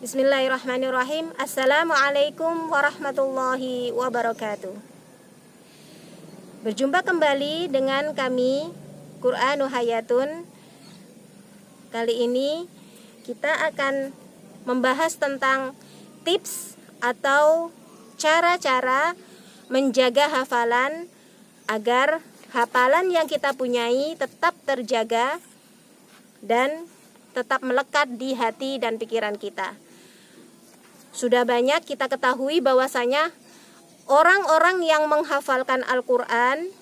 Bismillahirrahmanirrahim. Assalamualaikum warahmatullahi wabarakatuh. Berjumpa kembali dengan kami Qur'anu Hayatun. Kali ini kita akan membahas tentang tips atau cara-cara menjaga hafalan agar hafalan yang kita punyai tetap terjaga dan tetap melekat di hati dan pikiran kita. Sudah banyak kita ketahui bahwasanya orang-orang yang menghafalkan Al-Quran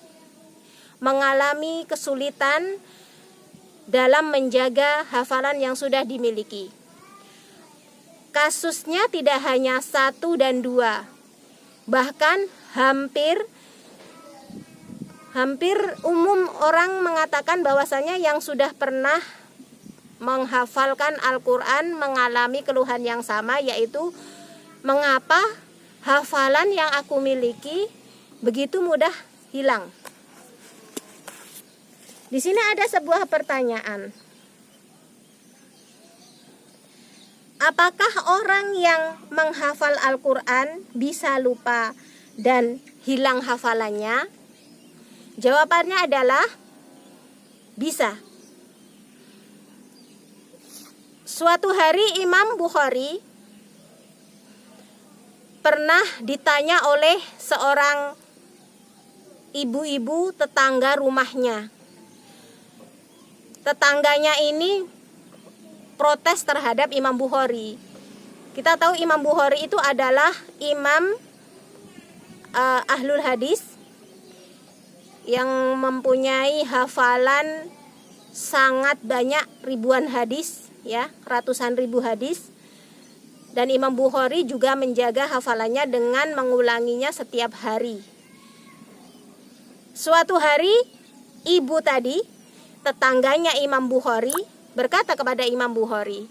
mengalami kesulitan dalam menjaga hafalan yang sudah dimiliki. Kasusnya tidak hanya 1 dan 2, bahkan hampir umum orang mengatakan bahwasanya yang sudah pernah menghafalkan Al-Quran mengalami keluhan yang sama, yaitu mengapa hafalan yang aku miliki begitu mudah hilang. Di sini ada sebuah pertanyaan. Apakah orang yang menghafal Al-Quran bisa lupa dan hilang hafalannya? Jawabannya adalah bisa. Suatu hari Imam Bukhari pernah ditanya oleh seorang ibu-ibu tetangga rumahnya. Tetangganya ini protes terhadap Imam Bukhari. Kita tahu Imam Bukhari itu adalah imam ahlul hadis yang mempunyai hafalan sangat banyak, ribuan hadis, ya, ratusan ribu hadis. Dan Imam Bukhari juga menjaga hafalannya dengan mengulanginya setiap hari. Suatu hari ibu tadi, tetangganya Imam Bukhari, berkata kepada Imam Bukhari,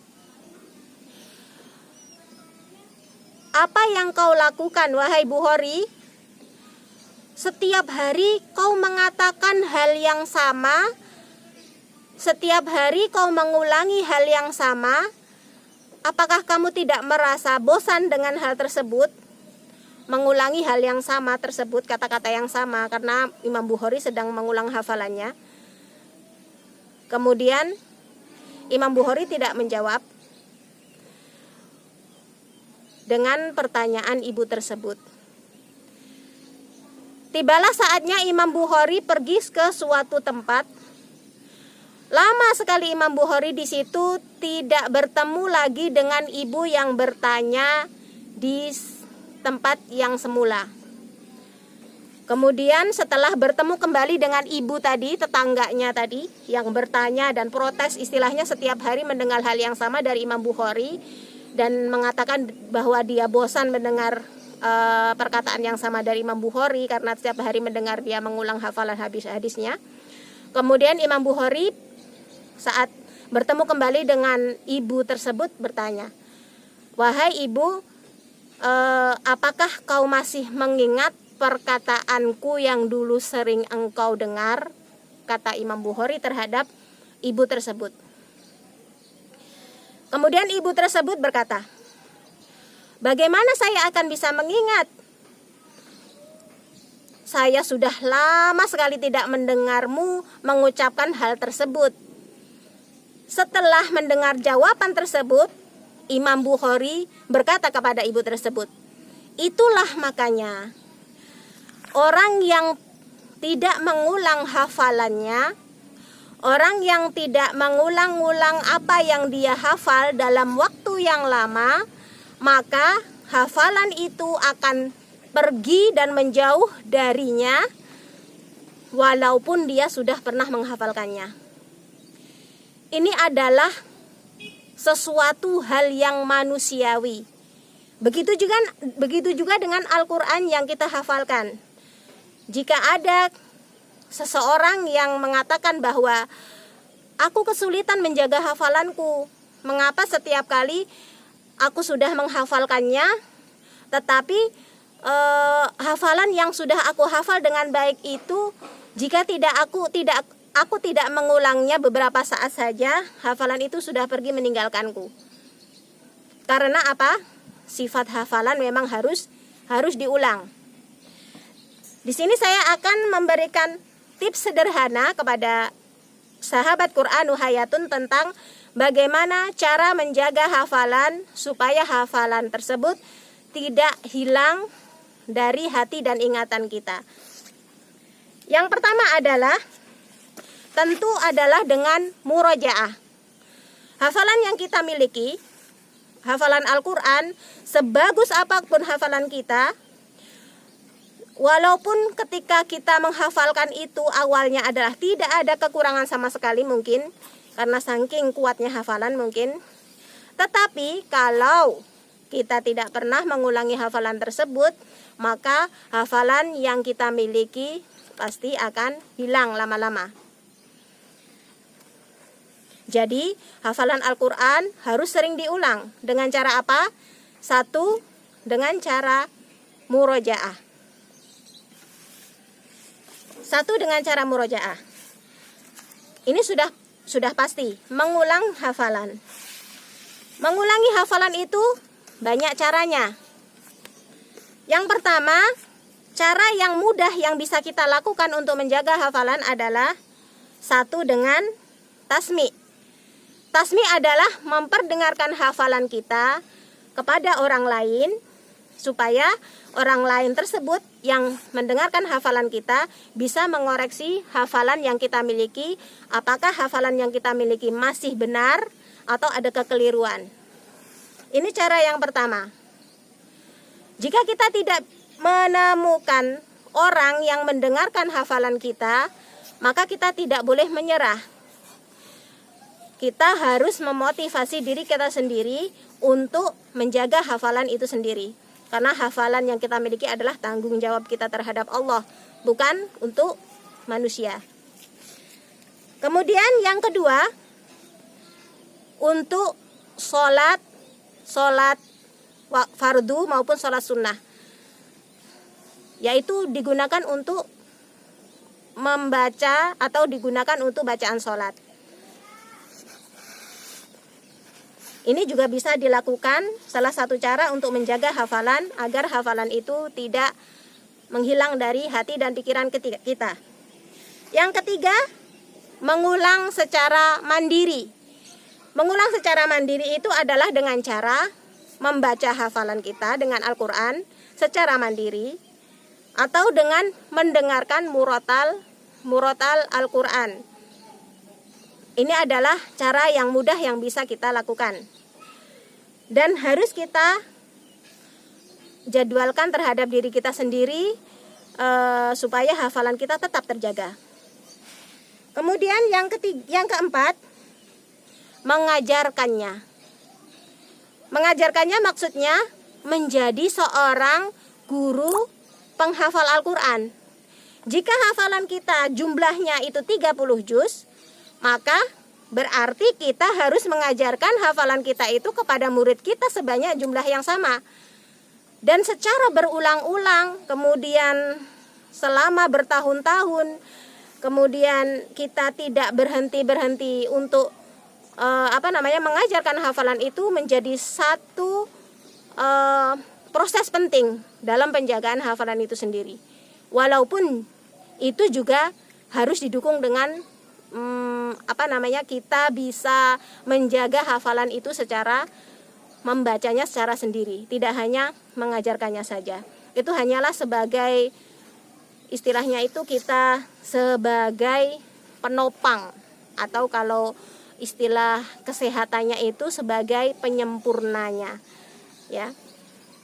"Apa yang kau lakukan, wahai Bukhari? Setiap hari kau mengatakan hal yang sama, setiap hari kau mengulangi hal yang sama. Apakah kamu tidak merasa bosan dengan hal tersebut? Mengulangi hal yang sama tersebut, kata-kata yang sama," karena Imam Bukhari sedang mengulang hafalannya. Kemudian Imam Bukhari tidak menjawab dengan pertanyaan ibu tersebut. Tibalah saatnya Imam Bukhari pergi ke suatu tempat. Lama sekali Imam Bukhari di situ tidak bertemu lagi dengan ibu yang bertanya di tempat yang semula. Kemudian setelah bertemu kembali dengan ibu tadi, tetangganya tadi yang bertanya dan protes, istilahnya setiap hari mendengar hal yang sama dari Imam Bukhari dan mengatakan bahwa dia bosan mendengar perkataan yang sama dari Imam Bukhari karena setiap hari mendengar dia mengulang hafalan hadis-hadisnya. Kemudian Imam Bukhari saat bertemu kembali dengan ibu tersebut bertanya, "Wahai ibu, apakah kau masih mengingat perkataanku yang dulu sering engkau dengar?" kata Imam Bukhari terhadap ibu tersebut. Kemudian ibu tersebut berkata, "Bagaimana saya akan bisa mengingat? Saya sudah lama sekali tidak mendengarmu mengucapkan hal tersebut." Setelah mendengar jawaban tersebut, Imam Bukhari berkata kepada ibu tersebut, "Itulah makanya orang yang tidak mengulang hafalannya, orang yang tidak mengulang-ulang apa yang dia hafal dalam waktu yang lama, maka hafalan itu akan pergi dan menjauh darinya walaupun dia sudah pernah menghafalkannya." Ini adalah sesuatu hal yang manusiawi. Begitu juga dengan Al-Quran yang kita hafalkan. Jika ada seseorang yang mengatakan bahwa aku kesulitan menjaga hafalanku, mengapa setiap kali aku sudah menghafalkannya, tetapi hafalan yang sudah aku hafal dengan baik itu, jika aku tidak mengulangnya beberapa saat saja, hafalan itu sudah pergi meninggalkanku. Karena apa? Sifat hafalan memang harus diulang. Di sini saya akan memberikan tips sederhana kepada sahabat Qur'anu Hayatun tentang bagaimana cara menjaga hafalan supaya hafalan tersebut tidak hilang dari hati dan ingatan kita. Yang pertama adalah tentu adalah dengan murojaah. Hafalan yang kita miliki, hafalan Al-Quran, sebagus apapun hafalan kita, walaupun ketika kita menghafalkan itu awalnya adalah tidak ada kekurangan sama sekali mungkin, karena saking kuatnya hafalan mungkin, tetapi kalau kita tidak pernah mengulangi hafalan tersebut, maka hafalan yang kita miliki pasti akan hilang lama-lama. Jadi, hafalan Al-Quran harus sering diulang. Dengan cara apa? Satu, dengan cara murojaah. Satu, dengan cara murojaah. Ini sudah pasti, mengulang hafalan. Mengulangi hafalan itu banyak caranya. Yang pertama, cara yang mudah yang bisa kita lakukan untuk menjaga hafalan adalah satu, dengan tasmi'. Tasmi' adalah memperdengarkan hafalan kita kepada orang lain, supaya orang lain tersebut yang mendengarkan hafalan kita bisa mengoreksi hafalan yang kita miliki, apakah hafalan yang kita miliki masih benar atau ada kekeliruan. Ini cara yang pertama. Jika kita tidak menemukan orang yang mendengarkan hafalan kita, maka kita tidak boleh menyerah. Kita harus memotivasi diri kita sendiri untuk menjaga hafalan itu sendiri. Karena hafalan yang kita miliki adalah tanggung jawab kita terhadap Allah, bukan untuk manusia. Kemudian yang kedua, untuk sholat fardu maupun sholat sunnah, yaitu digunakan untuk membaca atau digunakan untuk bacaan sholat. Ini juga bisa dilakukan salah satu cara untuk menjaga hafalan agar hafalan itu tidak menghilang dari hati dan pikiran kita. Yang ketiga, mengulang secara mandiri. Mengulang secara mandiri itu adalah dengan cara membaca hafalan kita dengan Al-Quran secara mandiri atau dengan mendengarkan murotal Al-Quran. Ini adalah cara yang mudah yang bisa kita lakukan. Dan harus kita jadwalkan terhadap diri kita sendiri supaya hafalan kita tetap terjaga. Kemudian yang keempat, mengajarkannya. Mengajarkannya maksudnya menjadi seorang guru penghafal Al-Quran. Jika hafalan kita jumlahnya itu 30 juz, maka berarti kita harus mengajarkan hafalan kita itu kepada murid kita sebanyak jumlah yang sama. Dan secara berulang-ulang, kemudian selama bertahun-tahun, kemudian kita tidak berhenti-berhenti untuk mengajarkan hafalan itu menjadi satu proses penting dalam penjagaan hafalan itu sendiri. Walaupun itu juga harus didukung dengan kita bisa menjaga hafalan itu secara membacanya secara sendiri, tidak hanya mengajarkannya saja. Itu hanyalah sebagai, istilahnya itu kita sebagai penopang, atau kalau istilah kesehatannya itu sebagai penyempurnanya, ya,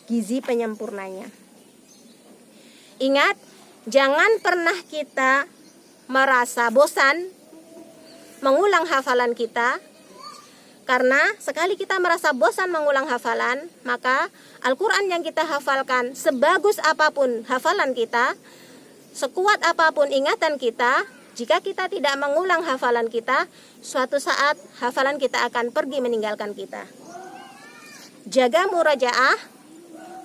gizi penyempurnanya. Ingat, jangan pernah kita merasa bosan mengulang hafalan kita, karena sekali kita merasa bosan mengulang hafalan, maka Al-Quran yang kita hafalkan, sebagus apapun hafalan kita, sekuat apapun ingatan kita, jika kita tidak mengulang hafalan kita, suatu saat hafalan kita akan pergi meninggalkan kita. Jaga murajaah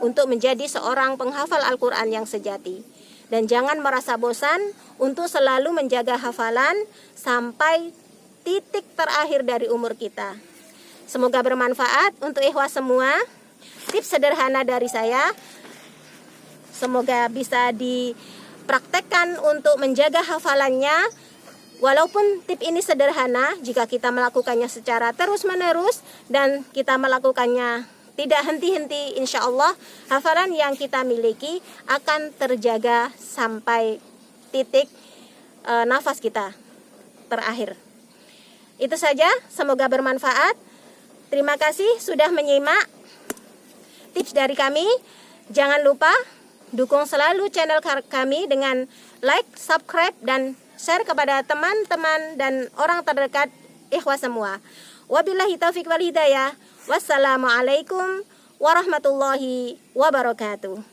untuk menjadi seorang penghafal Al-Quran yang sejati. Dan jangan merasa bosan untuk selalu menjaga hafalan sampai titik terakhir dari umur kita. Semoga bermanfaat untuk ikhwas semua. Tips sederhana dari saya, semoga bisa dipraktekkan untuk menjaga hafalannya. Walaupun tip ini sederhana, jika kita melakukannya secara terus-menerus dan kita melakukannya tidak henti-henti, insya Allah hafalan yang kita miliki akan terjaga sampai titik nafas kita terakhir. Itu saja, semoga bermanfaat. Terima kasih sudah menyimak tips dari kami. Jangan lupa dukung selalu channel kami dengan like, subscribe, dan share kepada teman-teman dan orang terdekat ikhwas semua. Wabillahi taufiq wal hidayah. Wassalamualaikum warahmatullahi wabarakatuh.